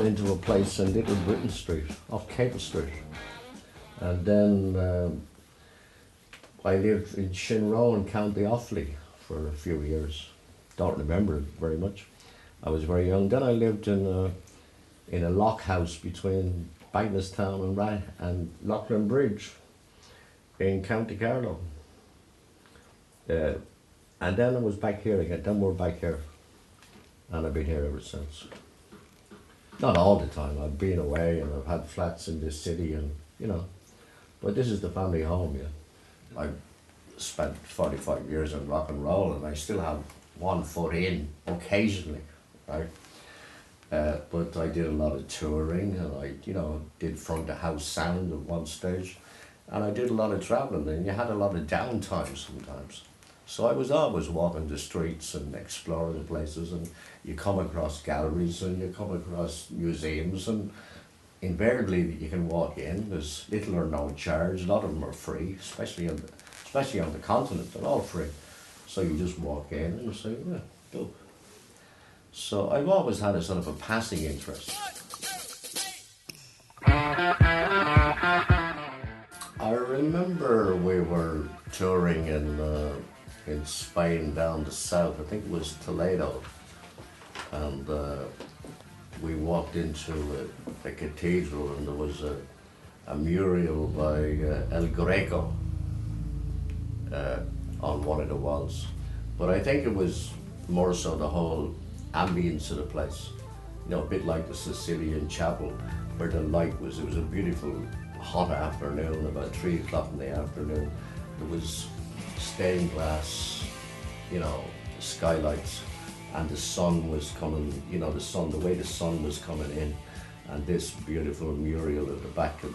down into a place in Little Britain Street, off Cable Street. And then I lived in Shinrow in County Offaly for a few years. Don't remember it very much. I was very young. Then I lived in a lock house between Bagenalstown and Loughlin Bridge in County Carlow. And then I was back here again. Then we're back here. And I've been here ever since. Not all the time. I've been away and I've had flats in this city and, you know. But this is the family home, yeah. I spent 45 years in rock and roll and I still have one foot in occasionally, right? But I did a lot of touring and I, you know, did front of house sound at one stage. And I did a lot of traveling and you had a lot of downtime sometimes. So I was always walking the streets and exploring the places, and you come across galleries and you come across museums, and invariably you can walk in, there's little or no charge. A lot of them are free, especially on the continent, they're all free. So you just walk in and you say, yeah, go. So I've always had a sort of a passing interest. I remember we were touring in Spain down the south, I think it was Toledo, and we walked into a cathedral and there was a mural by El Greco on one of the walls. But I think it was more so the whole ambience of the place, you know, a bit like the Sicilian chapel where the light was, it was a beautiful hot afternoon, about 3 o'clock in the afternoon. There was stained glass, you know, skylights, and the sun was coming, you know, the way the sun was coming in, and this beautiful mural at the back of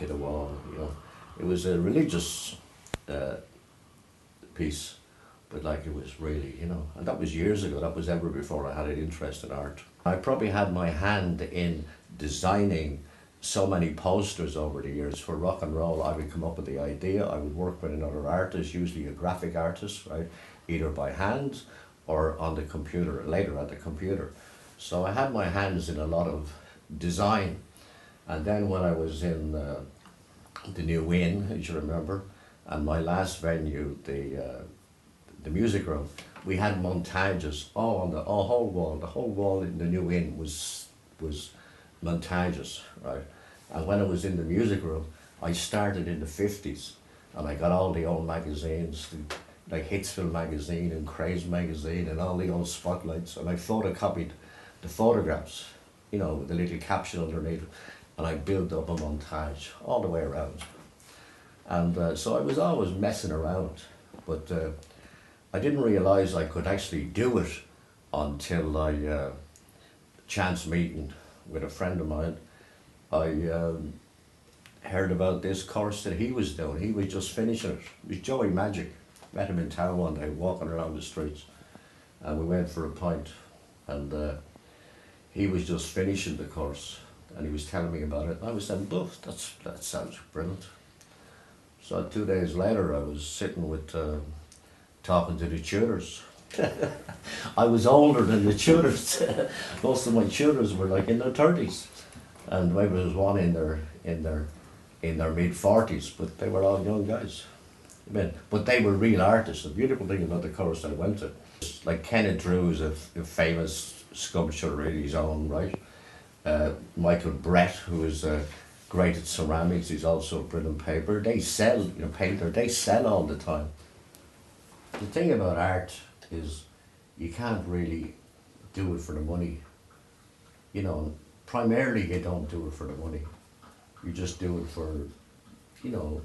the wall, you know. It was a religious piece, but like it was really, you know, and that was years ago. That was ever before I had an interest in art. I probably had my hand in designing so many posters over the years for rock and roll. I would come up with the idea, I would work with another artist, usually a graphic artist, right? Either by hand or on the computer, later at the computer. So I had my hands in a lot of design. And then when I was in the New Inn, as you remember, and my last venue, the music room, we had montages all on the whole wall. The whole wall in the New Inn was montages, right? And when I was in the music room, I started in the 50s and I got all the old magazines, like Hitsville magazine and Craze magazine and all the old spotlights, and I photocopied the photographs, you know, with a little caption underneath, and I built up a montage all the way around. And so I was always messing around, but I didn't realise I could actually do it until I chance meeting with a friend of mine. I heard about this course that he was doing. He was just finishing it. It was Joey Magic. Met him in town one day, walking around the streets, and we went for a pint. And he was just finishing the course, and he was telling me about it. I was saying, "Buff, that sounds brilliant." So 2 days later, I was sitting with talking to the tutors. I was older than the tutors. Most of my tutors were like in their 30s, and maybe there was one in their mid-40s, but they were all young guys. I mean, but they were real artists. The beautiful thing about the course I went to, like Kenneth Drew is a famous sculptor in his own right. Michael Brett, who is great at ceramics, he's also a brilliant paper. They sell, you know, painter. They sell all the time. The thing about art is you can't really do it for the money. You know, primarily you don't do it for the money. You just do it for, you know,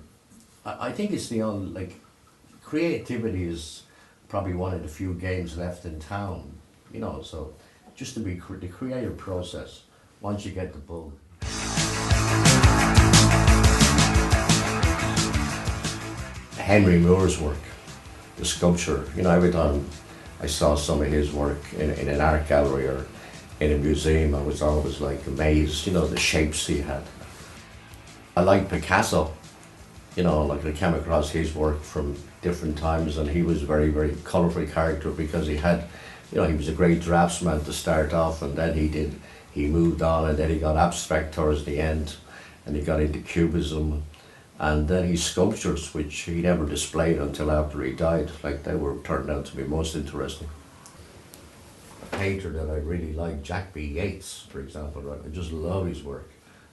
I think it's the only, like, creativity is probably one of the few games left in town, you know, so just to be the creative process, once you get the bug. Henry Moore's work, the sculpture, you know, every time I saw some of his work in an art gallery or in a museum, I was always like amazed, you know, the shapes he had. I like Picasso, you know, like I came across his work from different times, and he was a very, very colourful character because he had, you know, he was a great draftsman to start off, and then he he moved on, and then he got abstract towards the end, and he got into cubism, and then his sculptures, which he never displayed until after he died, like they were turned out to be most interesting. A painter that I really like, Jack B. Yeats, for example, right? I just love his work.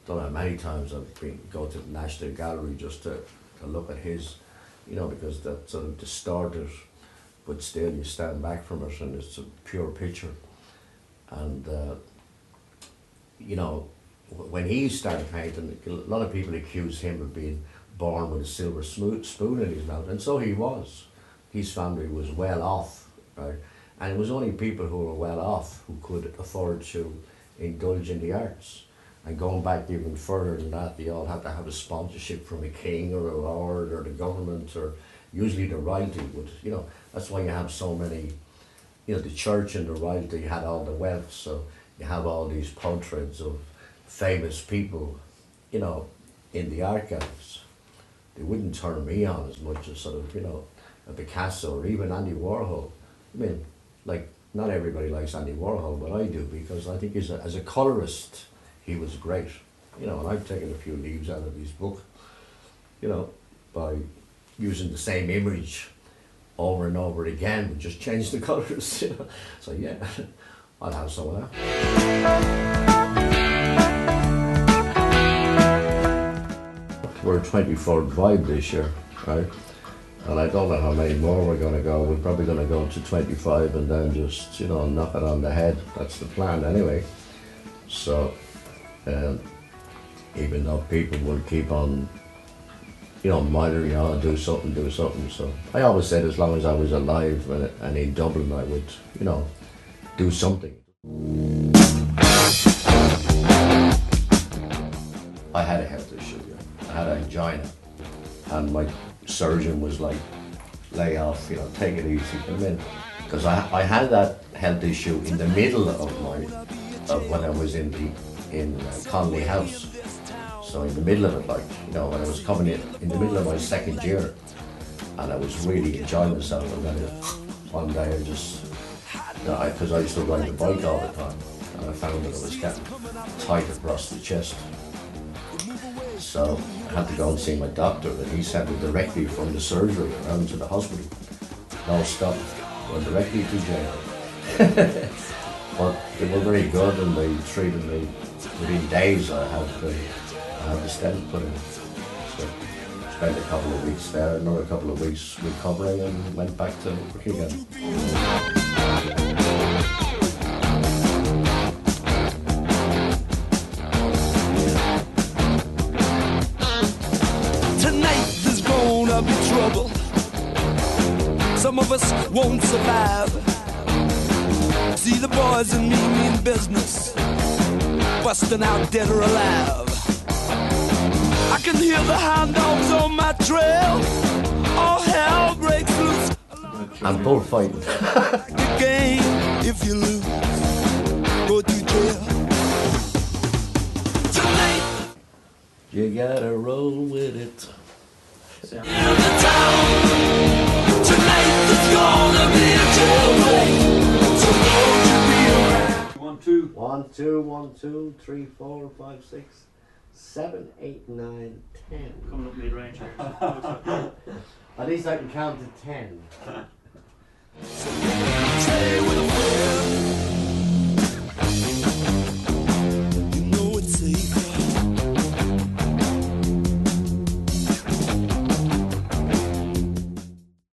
Don't know how many times I've been go to the National Gallery just to look at his, you know, because that sort of distorted, but still you stand back from it and it's a pure picture. And you know, when he started painting, a lot of people accused him of being born with a silver spoon in his mouth, and so he was. His family was well off, right? And it was only people who were well off who could afford to indulge in the arts. And going back even further than that, they all had to have a sponsorship from a king or a lord or the government, or usually the royalty would, you know, that's why you have so many, you know, the church and the royalty had all the wealth, so you have all these portraits of famous people, you know, in the archives. They wouldn't turn me on as much as sort of, you know, a Picasso or even Andy Warhol. I mean, like, not everybody likes Andy Warhol, but I do, because I think as a colorist, he was great. You know, and I've taken a few leaves out of his book, you know, by using the same image over and over again, but just change the colors, you know. So yeah, I'll have some of that. We're 24 Vibe this year, right? And I don't know how many more we're going to go. We're probably going to go to 25 and then just, you know, knock it on the head. That's the plan anyway. So, even though people will keep on, you know, monitoring, you know, do something. So I always said as long as I was alive and in Dublin, I would, you know, do something. I had a health issue, yeah. I had angina, and my surgeon was like, lay off, you know, take it easy. I mean, because I had that health issue in the middle of when I was in Connolly House. So in the middle of it, like, you know, when I was coming in the middle of my second year, and I was really enjoying myself, and then one day I just, you know, because I used to ride the bike all the time, and I found that I was getting tight across the chest. So I had to go and see my doctor, and he sent me directly from the surgery around to the hospital. No stop, went directly to jail. But they were very good, and they treated me. Within days I had the stent put in. So spent a couple of weeks there, another couple of weeks recovering, and went back to work again. Be trouble. Some of us won't survive. See the boys and me mean business, busting out dead or alive. I can hear the hound dogs on my trail. All hell breaks loose. I'm bullfighting. The game, if you lose, go to jail. Tonight, you gotta roll with it. in the town. Tonight there's gonna be a jailbreak, so won't you be around? 1, 2. 1, 2, 1, 2, 3, 4, 5, 6, 7, 8, 9, 10. Coming up mid-range here. At least I can count to 10.